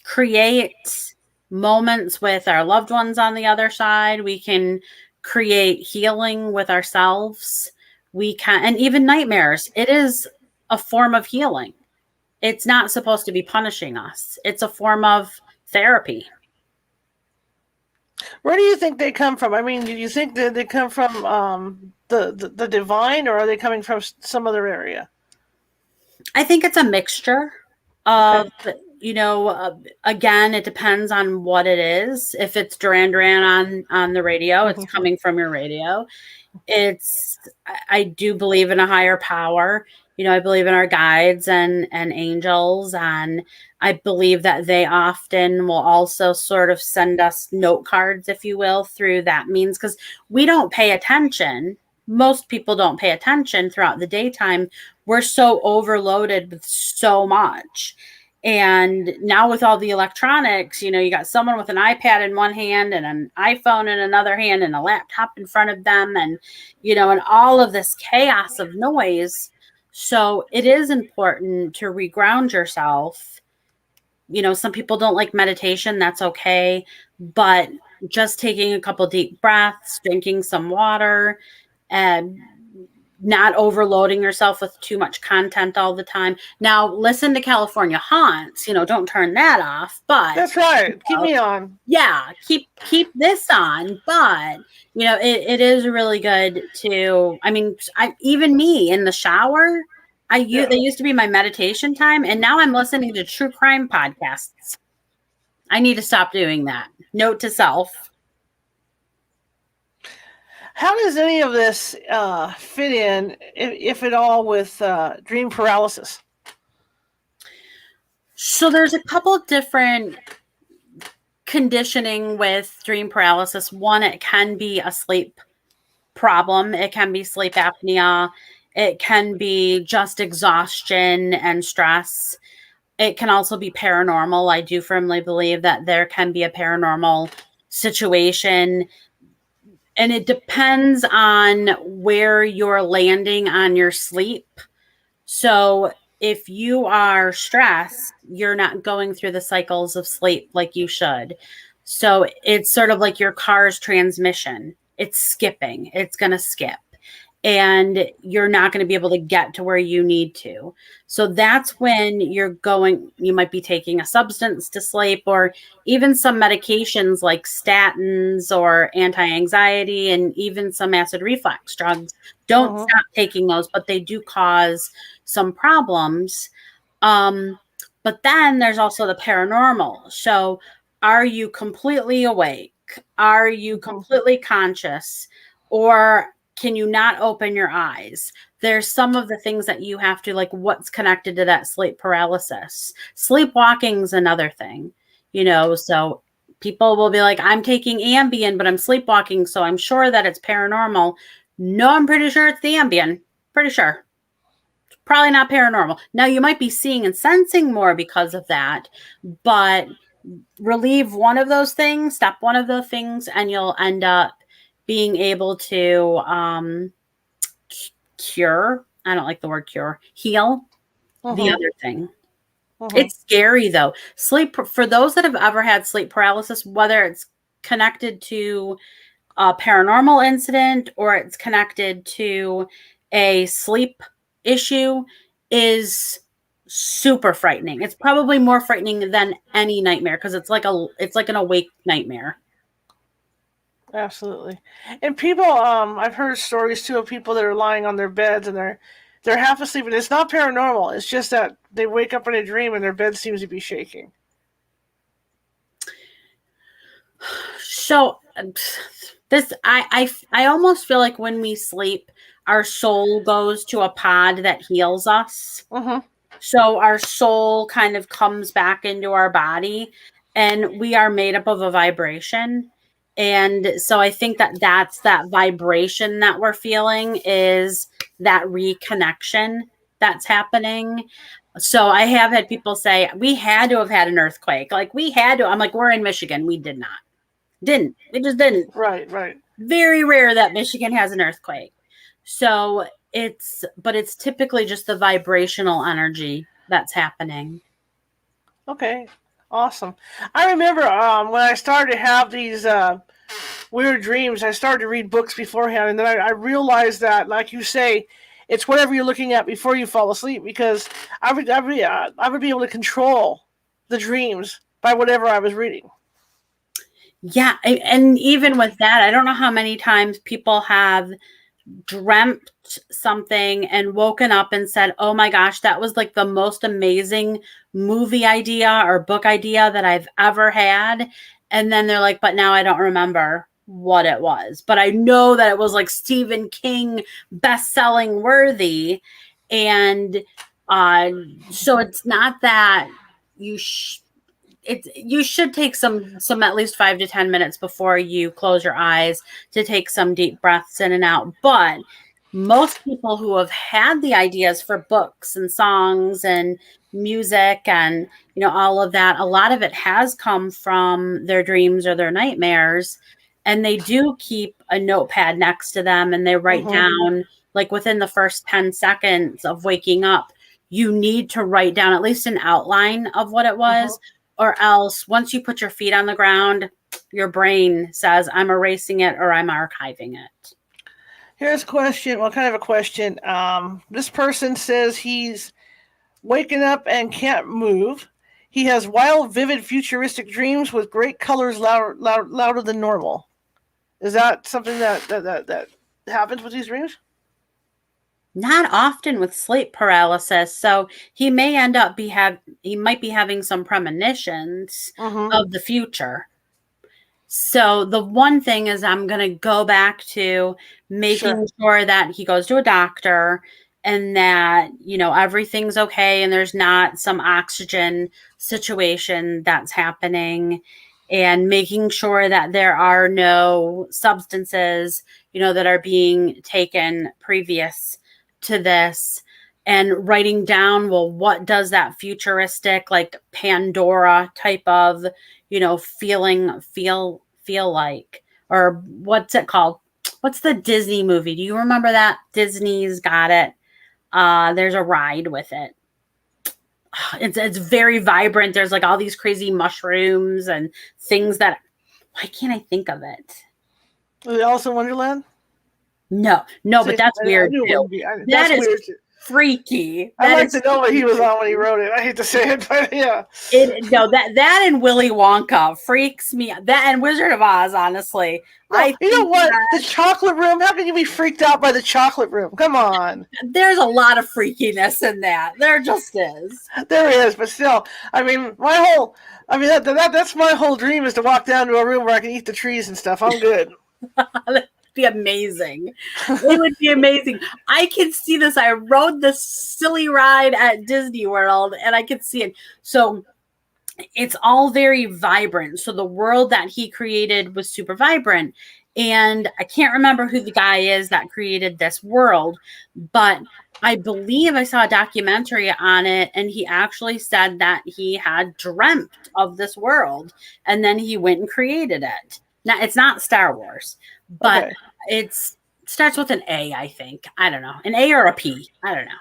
create moments with our loved ones on the other side. We can create healing with ourselves. We can, and even nightmares. It is a form of healing. It's not supposed to be punishing us. It's a form of therapy. Where do you think they come from? I mean, do you think that they come from the divine, or are they coming from some other area? I think it's a mixture of, again, it depends on what it is. If it's Duran Duran on the radio, it's coming from your radio. I do believe in a higher power. I believe in our guides and angels, and I believe that they often will also sort of send us note cards, if you will, through that means, because we don't pay attention. Most people don't pay attention throughout the daytime. We're so overloaded with so much. And now with all the electronics, you got someone with an iPad in one hand and an iPhone in another hand and a laptop in front of them, and, and all of this chaos of noise. So it is important to reground yourself. Some people don't like meditation. That's okay. But just taking a couple deep breaths, drinking some water, and not overloading yourself with too much content all the time. Now, listen to California Haunts, don't turn that off, but that's right. Keep me on. Yeah. Keep this on. But, it is really good to, even me in the shower, they used to be my meditation time, and now I'm listening to true crime podcasts. I need to stop doing that. Note to self. How does any of this fit in, if at all, with dream paralysis? So there's a couple of different conditioning with dream paralysis. One, it can be a sleep problem. It can be sleep apnea. It can be just exhaustion and stress. It can also be paranormal. I do firmly believe that there can be a paranormal situation. And it depends on where you're landing on your sleep. So if you are stressed, you're not going through the cycles of sleep like you should. So it's sort of like your car's transmission. It's skipping. It's going to skip. And you're not going to be able to get to where you need to. So that's when you might be taking a substance to sleep, or even some medications like statins or anti-anxiety, and even some acid reflux drugs. Don't stop taking those, but they do cause some problems. But then there's also the paranormal. So are you completely awake? Are you completely conscious? Or can you not open your eyes? There's some of the things that you have to, like, what's connected to that sleep paralysis. Sleepwalking is another thing, so people will be like, I'm taking Ambien, but I'm sleepwalking, so I'm sure that it's paranormal. No, I'm pretty sure it's the Ambien. Pretty sure. It's probably not paranormal. Now, you might be seeing and sensing more because of that, but relieve one of those things, stop one of the things, and you'll end up being able to cure. I don't like the word cure. Heal the other thing. It's scary, though. Sleep, for those that have ever had sleep paralysis, whether it's connected to a paranormal incident or it's connected to a sleep issue, is super frightening. It's probably more frightening than any nightmare, because it's like an awake nightmare. Absolutely. And people, I've heard stories too of people that are lying on their beds and they're half asleep, and it's not paranormal. It's just that they wake up in a dream and their bed seems to be shaking. So this, I almost feel like when we sleep, our soul goes to a pod that heals us. So our soul kind of comes back into our body, and we are made up of a vibration. And so I think that's that vibration that we're feeling, is that reconnection that's happening. So I have had people say, we had to have had an earthquake. Like, we had to. I'm like, we're in Michigan. We did not. We just didn't. Right. Very rare that Michigan has an earthquake. So it's typically just the vibrational energy that's happening. Okay. Awesome. I remember when I started to have these weird dreams, I started to read books beforehand, and then I realized that, like you say, It's whatever you're looking at before you fall asleep, because I would be able to control the dreams by whatever I was reading. Yeah, and even with that, I don't know how many times people have dreamt something and woken up and said, "Oh my gosh, that was like the most amazing movie idea or book idea that I've ever had." And then they're like, "But now I don't remember what it was. But I know that it was like Stephen King best-selling worthy." And so it's not that you you should take some at least 5 to 10 minutes before you close your eyes to take some deep breaths in and out. But most people who have had the ideas for books and songs and music and all of that, a lot of it has come from their dreams or their nightmares, and they do keep a notepad next to them and they write down, like within the first 10 seconds of waking up, you need to write down at least an outline of what it was. Or else, once you put your feet on the ground, your brain says, "I'm erasing it" or "I'm archiving it." Here's a question. Well, kind of a question. This person says he's waking up and can't move. He has wild, vivid, futuristic dreams with great colors, louder than normal. Is that something that happens with these dreams? Not often with sleep paralysis. So he may end up he might be having some premonitions of the future. So the one thing is, I'm going to go back to making sure that he goes to a doctor and that, everything's okay and there's not some oxygen situation that's happening, and making sure that there are no substances, that are being taken previous to this, and writing down, well, what does that futuristic, like Pandora type of, feel like, or what's it called? What's the Disney movie? Do you remember that? Disney's got it. There's a ride with it. It's very vibrant. There's like all these crazy mushrooms and things that, why can't I think of it? Is it Alice in Wonderland? No, but that's weird too. That is weird. Freaky. I'd like to know what he was on when he wrote it. I hate to say it, but yeah. That and Willy Wonka freaks me out. That and Wizard of Oz, honestly. Well, you know what? The chocolate room. How can you be freaked out by the chocolate room? Come on. There's a lot of freakiness in that. There just is. There is, but still, I mean, that's my whole dream, is to walk down to a room where I can eat the trees and stuff. I'm good. Be amazing. It would be amazing. I can see this. I rode this silly ride at Disney World and I could see it. So it's all very vibrant. So the world that he created was super vibrant. And I can't remember who the guy is that created this world, but I believe I saw a documentary on it, and he actually said that he had dreamt of this world and then he went and created it. Now, it's not Star Wars, but it starts with an A, I think. I don't know. An A or a P. I don't know.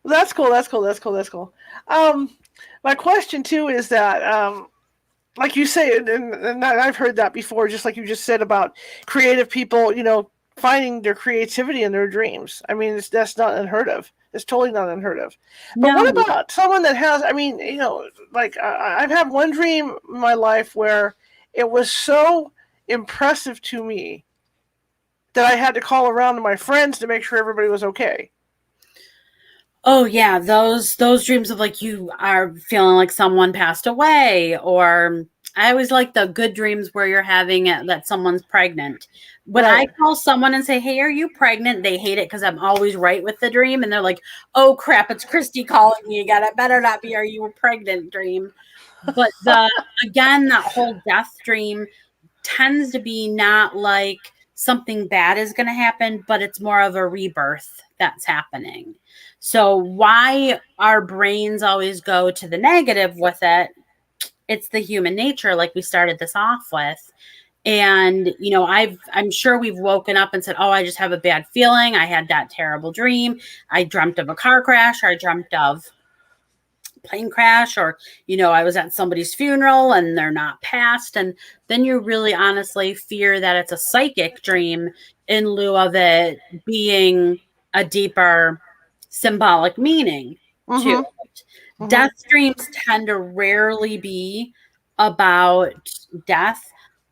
Well, that's cool. My question, too, is that, like you say, and I've heard that before, just like you just said about creative people, finding their creativity in their dreams. I mean, that's not unheard of. It's totally not unheard of. But what about someone that has, I've had one dream in my life where it was so impressive to me that I had to call around to my friends to make sure everybody was okay. Oh yeah, those dreams of like you are feeling like someone passed away, or I always like the good dreams where you're having it that someone's pregnant. When I call someone and say, "Hey, are you pregnant?" they hate it because I'm always right with the dream, and they're like, "Oh crap, it's Kristy calling me again. It better not be 'Are you pregnant?' dream." But that whole death dream tends to be not like something bad is going to happen, but it's more of a rebirth that's happening. So why our brains always go to the negative with it, it's the human nature, like we started this off with. And, I'm sure we've woken up and said, "Oh, I just have a bad feeling. I had that terrible dream. I dreamt of a car crash, or I dreamt of plane crash, or I was at somebody's funeral and they're not passed." And then you really honestly fear that it's a psychic dream in lieu of it being a deeper symbolic meaning to Mm-hmm. it. Mm-hmm. Death dreams tend to rarely be about death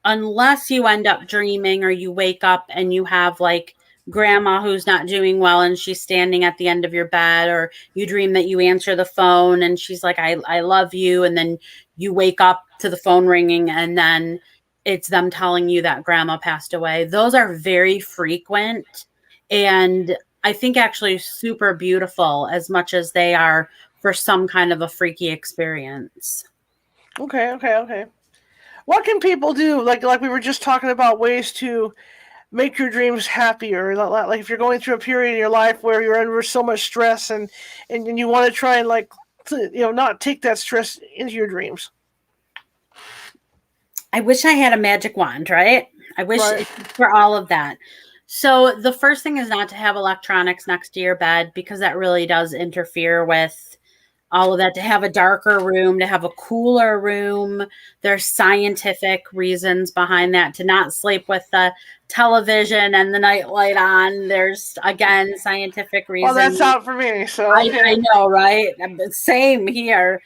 unless you end up dreaming or you wake up and you have like grandma who's not doing well and she's standing at the end of your bed, or you dream that you answer the phone and she's like, I love you. And then you wake up to the phone ringing and then it's them telling you that grandma passed away. Those are very frequent and I think actually super beautiful as much as they are for some kind of a freaky experience. Okay. What can people do? Like we were just talking about ways to make your dreams happier. Like if you're going through a period in your life where you're under so much stress and you want to try and not take that stress into your dreams. I wish I had a magic wand, right? I wish Right. for all of that. So the first thing is not to have electronics next to your bed because that really does interfere with all of that. To have a darker room, to have a cooler room. There's scientific reasons behind that. To not sleep with the television and the night light on. There's, again, scientific reasons. Well, that's out for me. So I know, right? Same here.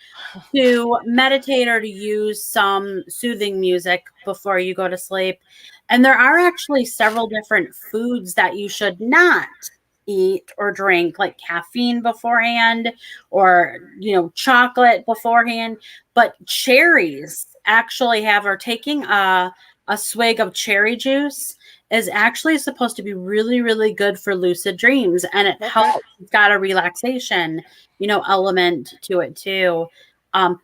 To meditate or to use some soothing music before you go to sleep. And there are actually several different foods that you should not eat or drink, like caffeine beforehand or, chocolate beforehand. But cherries actually or taking a swig of cherry juice is actually supposed to be really, really good for lucid dreams. And it helps. It's got a relaxation, element to it too.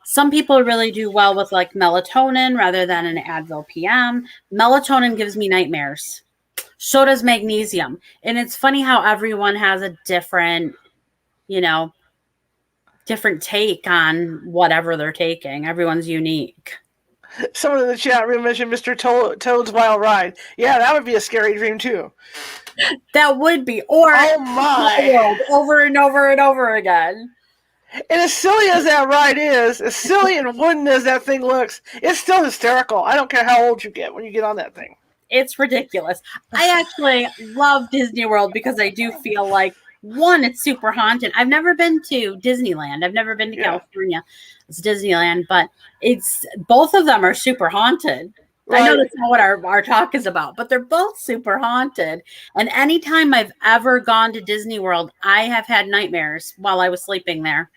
Some people really do well with like melatonin rather than an Advil PM. Melatonin gives me nightmares. So does magnesium. And it's funny how everyone has a different take on whatever they're taking. Everyone's unique. Someone in the chat room mentioned Mr. Toad's Wild Ride. Yeah, that would be a scary dream too. That would be. Or oh my, over and over and over again. And as silly as that ride is, as silly and wooden as that thing looks, it's still hysterical. I don't care how old you get when you get on that thing. It's ridiculous. I actually love Disney World because I do feel like, one, it's super haunted. I've never been to Disneyland. I've never been to California. It's Disneyland, but both of them are super haunted. Right. I know that's not what our talk is about, but they're both super haunted. And anytime I've ever gone to Disney World, I have had nightmares while I was sleeping there.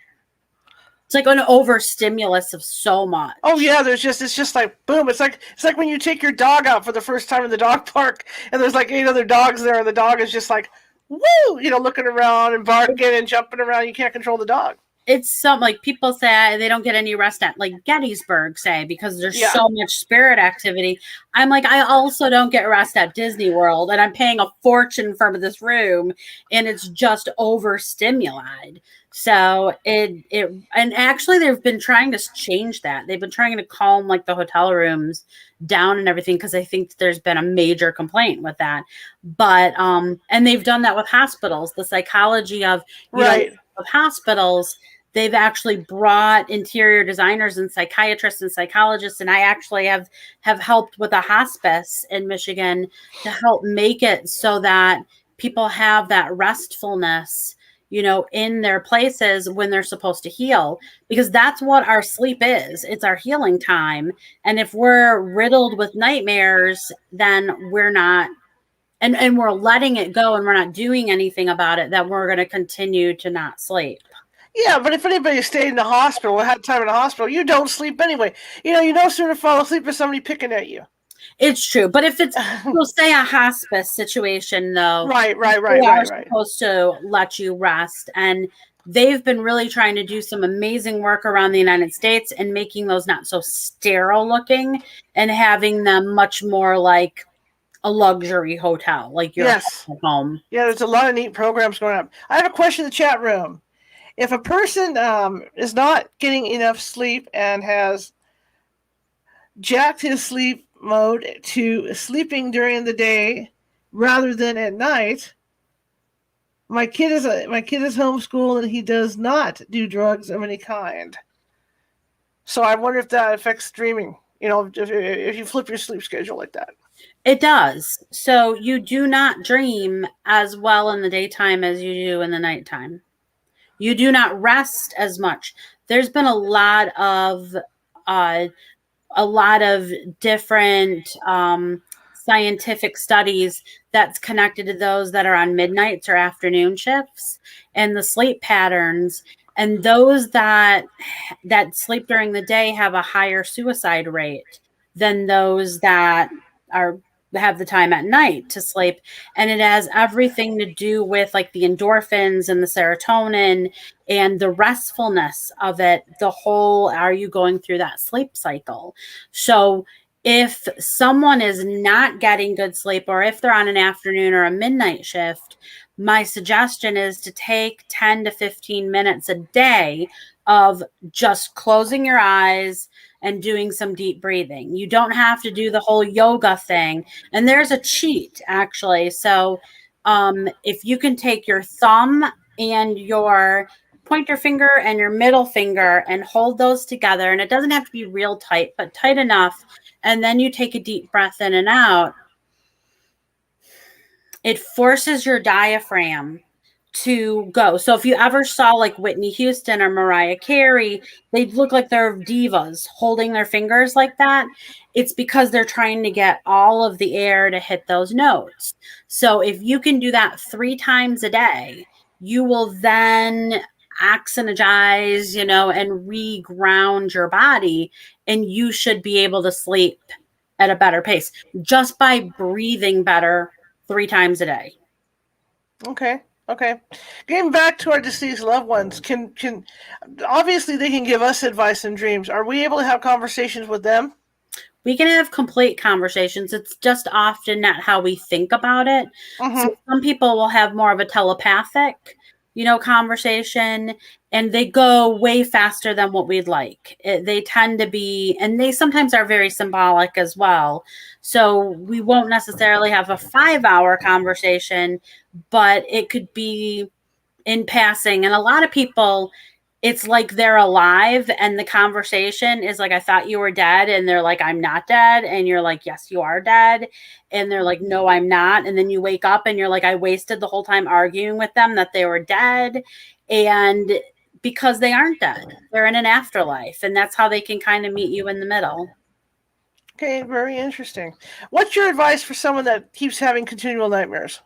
It's like an overstimulus of so much. Oh yeah, it's just like boom. It's like when you take your dog out for the first time in the dog park, and there's like 8 other dogs there, and the dog is just like, woo, looking around and barking and jumping around. You can't control the dog. It's something like people say they don't get any rest at like Gettysburg, say, because there's so much spirit activity. I'm like, I also don't get rest at Disney World, and I'm paying a fortune for this room, and it's just overstimulated. So and actually they've been trying to change that. They've been trying to calm like the hotel rooms down and everything because I think there's been a major complaint with that. But and they've done that with hospitals. The psychology of of hospitals. They've actually brought interior designers and psychiatrists and psychologists, and I actually have helped with a hospice in Michigan to help make it so that people have that restfulness, in their places when they're supposed to heal, because that's what our sleep is. It's our healing time. And if we're riddled with nightmares, then we're not, and we're letting it go and we're not doing anything about it, that we're going to continue to not sleep. Yeah, but if anybody stayed in the hospital or had time in the hospital, you don't sleep anyway. You no sooner fall asleep with somebody picking at you. It's true. But if it's, we'll say a hospice situation, though. Right. They are supposed to let you rest. And they've been really trying to do some amazing work around the United States and making those not so sterile looking and having them much more like a luxury hotel, like your home. Yeah, there's a lot of neat programs going on. I have a question in the chat room. If a person is not getting enough sleep and has jacked his sleep mode to sleeping during the day rather than at night, my kid is homeschooled and he does not do drugs of any kind. So I wonder if that affects dreaming. If you flip your sleep schedule like that. It does. So you do not dream as well in the daytime as you do in the nighttime. You do not rest as much. There's been uh, a lot of different scientific studies that's connected to those that are on midnights or afternoon shifts and the sleep patterns. And those that sleep during the day have a higher suicide rate than those that are have the time at night to sleep. And it has everything to do with like the endorphins and the serotonin and the restfulness of it. The whole, are you going through that sleep cycle? So if someone is not getting good sleep, or if they're on an afternoon or a midnight shift, my suggestion is to take 10 to 15 minutes a day of just closing your eyes and doing some deep breathing. You don't have to do the whole yoga thing. And there's a cheat, actually. So if you can take your thumb and your pointer finger and your middle finger and hold those together, and it doesn't have to be real tight, but tight enough, and then you take a deep breath in and out, it forces your diaphragm to go. So if you ever saw like Whitney Houston or Mariah Carey, they look like they're divas holding their fingers like that. It's because they're trying to get all of the air to hit those notes. So if you can do that 3 times a day, you will then oxygenate, and reground your body, and you should be able to sleep at a better pace just by breathing better 3 times a day. Okay. Getting back to our deceased loved ones, can obviously they can give us advice in dreams. Are we able to have conversations with them? We can have complete conversations. It's just often not how we think about it. Mm-hmm. So some people will have more of a telepathic, conversation, and they go way faster than what we'd like. They tend to be, and they sometimes are very symbolic as well. So we won't necessarily have a 5-hour conversation, but it could be in passing. And a lot of people, it's like they're alive and the conversation is like, I thought you were dead. And they're like, I'm not dead. And you're like, yes, you are dead. And they're like, no, I'm not. And then you wake up and you're like, I wasted the whole time arguing with them that they were dead. And because they aren't dead, they're in an afterlife. And that's how they can kind of meet you in the middle. Okay, very interesting. What's your advice for someone that keeps having continual nightmares?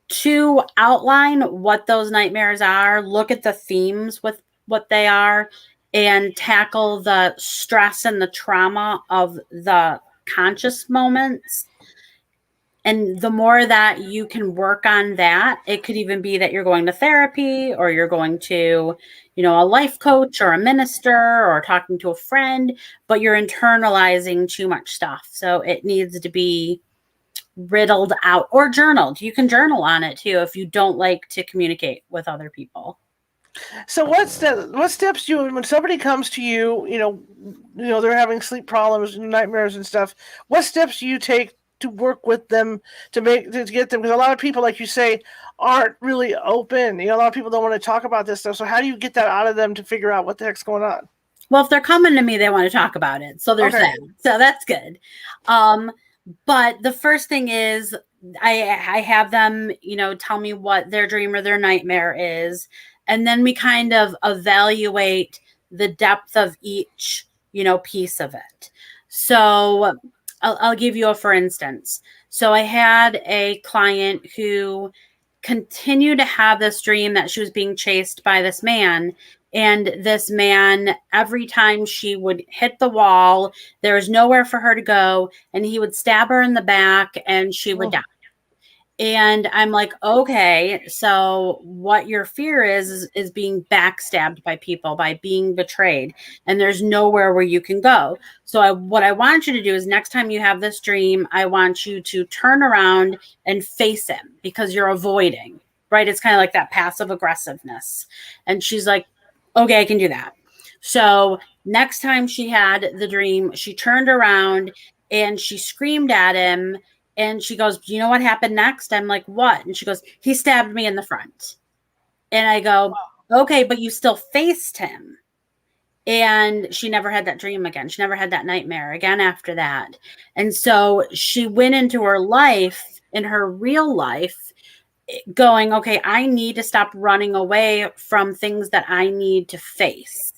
To outline what those nightmares are, look at the themes with what they are, and tackle the stress and the trauma of the conscious moments. And the more that you can work on that, it could even be that you're going to therapy, or you're going to, a life coach or a minister, or talking to a friend, but you're internalizing too much stuff. So it needs to be riddled out, or journaled. You can journal on it too if you don't like to communicate with other people. So what steps do you, when somebody comes to you, they're having sleep problems and nightmares and stuff, what steps do you take to work with them to get them? Because a lot of people, like you say, aren't really open. A lot of people don't want to talk about this stuff. So how do you get that out of them to figure out what the heck's going on? Well, if they're coming to me, they want to talk about it. So there's that. So that's good. But the first thing is I have them, tell me what their dream or their nightmare is. And then we kind of evaluate the depth of each, piece of it. So I'll give you a for instance. So I had a client who continued to have this dream that she was being chased by this man. And this man, every time she would hit the wall, there was nowhere for her to go. And he would stab her in the back and she would die. And I'm like, okay, so what your fear is being backstabbed by people, by being betrayed. And there's nowhere where you can go. So what I want you to do is next time you have this dream, I want you to turn around and face him, because you're avoiding, right? It's kind of like that passive aggressiveness. And she's like, okay, I can do that. So next time she had the dream, she turned around and she screamed at him. And she goes, do you know what happened next? I'm like, what? And she goes, he stabbed me in the front. And I go, okay, but you still faced him. And she never had that dream again. She never had that nightmare again after that. And so she went into her life, in her real life, going, okay, I need to stop running away from things that I need to face.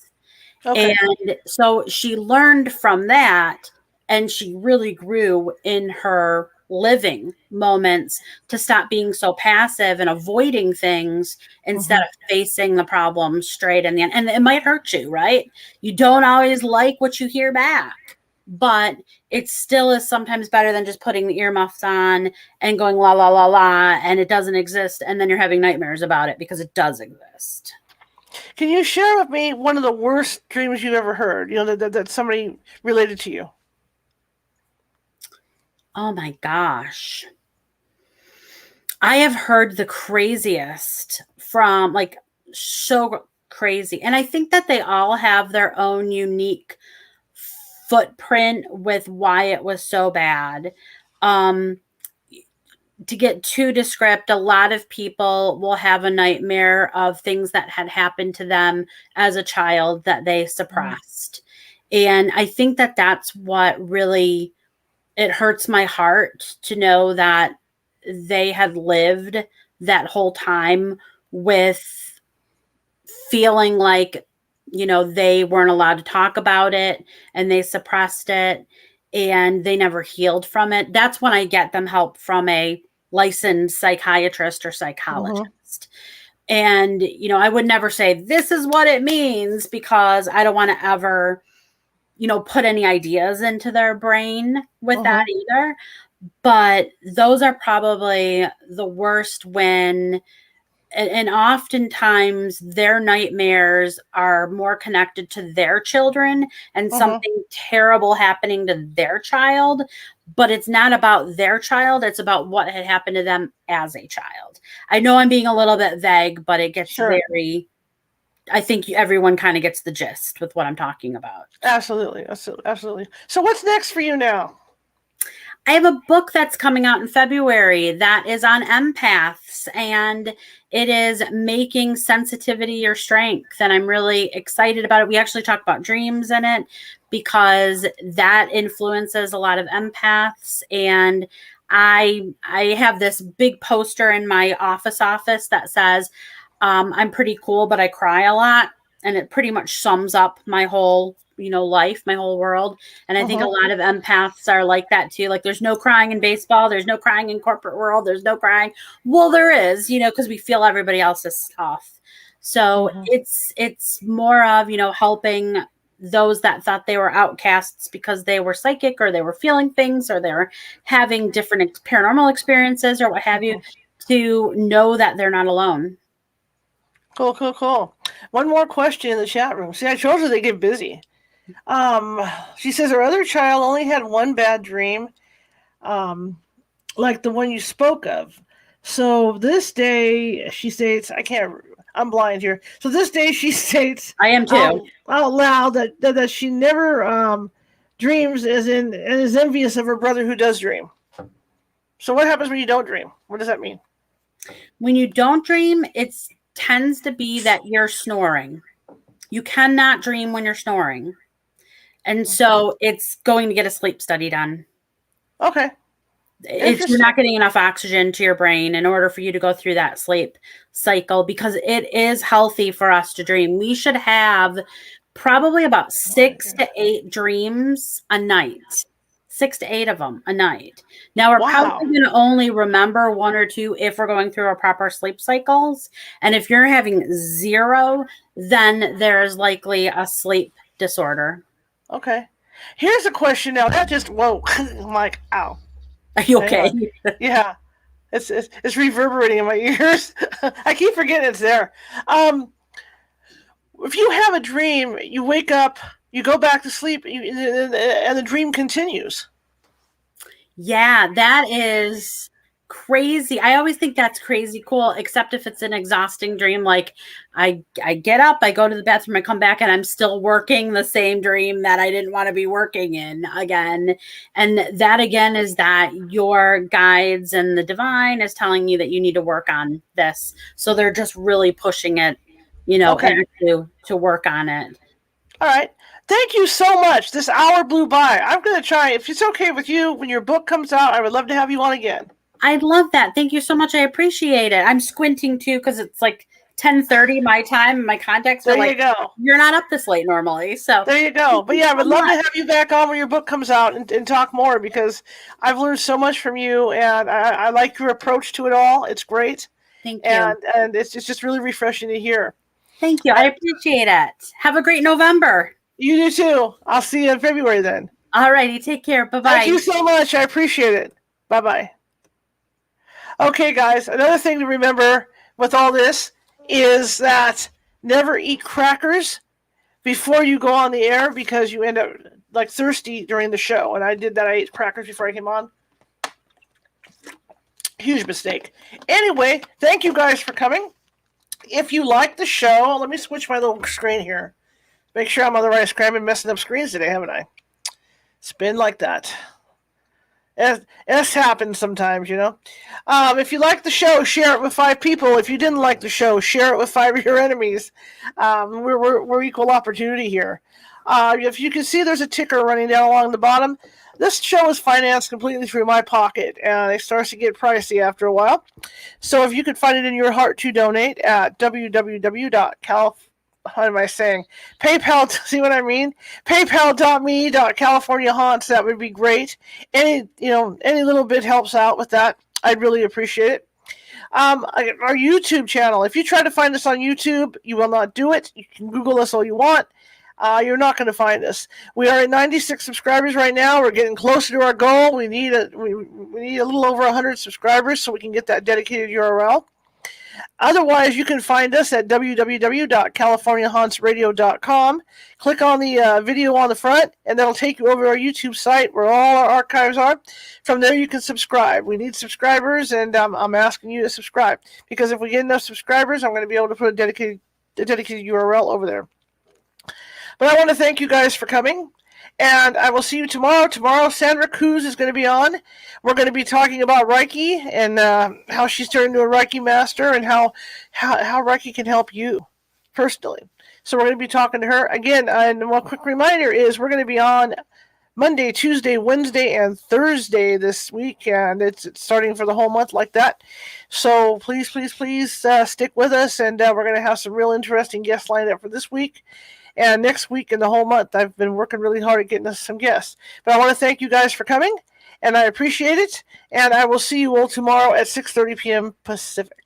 Okay. And so she learned from that, and she really grew in her living moments to stop being so passive and avoiding things instead of facing the problem straight in the end. And it might hurt you, right? You don't always like what you hear back, but it still is sometimes better than just putting the earmuffs on and going la la la la, and it doesn't exist, and then you're having nightmares about it, because it does exist. Can you share with me one of the worst dreams you've ever heard? You know, that somebody related to you. Oh my gosh. I have heard the craziest from, like, so crazy. And I think that they all have their own unique footprint with why it was so bad. To get too descriptive, a lot of people will have a nightmare of things that had happened to them as a child that they suppressed. And I think that that's what really, it hurts my heart to know that they had lived that whole time with feeling like, they weren't allowed to talk about it, and they suppressed it, and they never healed from it. That's when I get them help from a licensed psychiatrist or psychologist. And, I would never say this is what it means, because I don't want to ever, put any ideas into their brain with that either. But those are probably the worst when, and oftentimes their nightmares are more connected to their children and something terrible happening to their child, but it's not about their child. It's about what had happened to them as a child. I know I'm being a little bit vague, but it gets very, I think everyone kind of gets the gist with what I'm talking about. Absolutely. Absolutely. So what's next for you now? I have a book that's coming out in February that is on empaths, and it is making sensitivity your strength. And I'm really excited about it. We actually talk about dreams in it, because that influences a lot of empaths. And I have this big poster in my office that says, I'm pretty cool, but I cry a lot. And it pretty much sums up my whole life, my whole world. And I think a lot of empaths are like that too. Like, there's no crying in baseball. There's no crying in corporate world. There's no crying. Well, there is, because we feel everybody else's stuff. So it's more of, helping those that thought they were outcasts because they were psychic, or they were feeling things, or they were having different paranormal experiences, or what have you, to know that they're not alone. Cool. One more question in the chat room. See, I told you they get busy. She says her other child only had one bad dream, like the one you spoke of. So this day, she states, I'm blind here. So this day she states, I am too, out loud that she never dreams, and is envious of her brother who does dream. So what happens when you don't dream? What does that mean? When you don't dream, it tends to be that you're snoring. You cannot dream when you're snoring. And so it's going to get a sleep study done. Okay. You're not getting enough oxygen to your brain in order for you to go through that sleep cycle, because it is healthy for us to dream. We should have probably about 6 to 8 dreams a night. 6 to 8 of them a night. Now, we're probably going to only remember 1 or 2 if we're going through our proper sleep cycles. And if you're having 0, then there's likely a sleep disorder. Okay. Here's a question now. That just, whoa. I'm like, ow. Are you okay? Yeah. It's reverberating in my ears. I keep forgetting it's there. If you have a dream, you wake up, you go back to sleep, and the dream continues. Yeah, that is crazy. I always think that's crazy cool, except if it's an exhausting dream. Like, I get up, I go to the bathroom, I come back, and I'm still working the same dream that I didn't want to be working in again. And that, again, is that your guides and the divine is telling you that you need to work on this. So they're just really pushing it, to work on it. All right. Thank you so much. This hour blew by. I'm going to try, if it's okay with you, when your book comes out, I would love to have you on again. I'd love that. Thank you so much. I appreciate it. I'm squinting too because it's like 10:30 my time. My contacts are There you like, go. you're not up this late normally. So There you go. But yeah, I would love to have you back on when your book comes out and talk more, because I've learned so much from you, and I like your approach to it all. It's great. Thank you. And it's just really refreshing to hear. Thank you. I appreciate it. Have a great November. You do too. I'll see you in February then. All righty. Take care. Bye-bye. Thank you so much. I appreciate it. Bye-bye. Okay, guys, another thing to remember with all this is that never eat crackers before you go on the air, because you end up like thirsty during the show. And I did that. I ate crackers before I came on. Huge mistake. Anyway, thank you guys for coming. If you like the show, let me switch my little screen here. Make sure I'm on the right screen. I've been messing up screens today, haven't I? It's been like that. It's happened sometimes, you know. If you like the show, share it with 5 people. If you didn't like the show, share it with 5 of your enemies. We're equal opportunity here. If you can see, there's a ticker running down along the bottom. This show is financed completely through my pocket, and it starts to get pricey after a while. So if you could find it in your heart to donate at PayPal, see what I mean? PayPal.me/CaliforniaHaunts. That would be great. Any little bit helps out with that. I'd really appreciate it. Our YouTube channel. If you try to find us on YouTube, you will not do it. You can Google us all you want. You're not going to find us. We are at 96 subscribers right now. We're getting closer to our goal. We need a little over 100 subscribers so we can get that dedicated URL. Otherwise, you can find us at www.californiahauntsradio.com. Click on the video on the front, and that'll take you over to our YouTube site where all our archives are. From there, you can subscribe. We need subscribers, and I'm asking you to subscribe, because if we get enough subscribers, I'm going to be able to put a dedicated URL over there. But I want to thank you guys for coming, and I will see you tomorrow. Tomorrow, Sandra Cruz is going to be on. We're going to be talking about Reiki and how she's turned into a Reiki master, and how Reiki can help you personally. So we're going to be talking to her again. And one quick reminder is we're going to be on Monday, Tuesday, Wednesday, and Thursday this week, and it's starting for the whole month like that. So please stick with us, and we're going to have some real interesting guests lined up for this week. And next week and the whole month, I've been working really hard at getting us some guests. But I want to thank you guys for coming, and I appreciate it. And I will see you all tomorrow at 6:30 p.m. Pacific.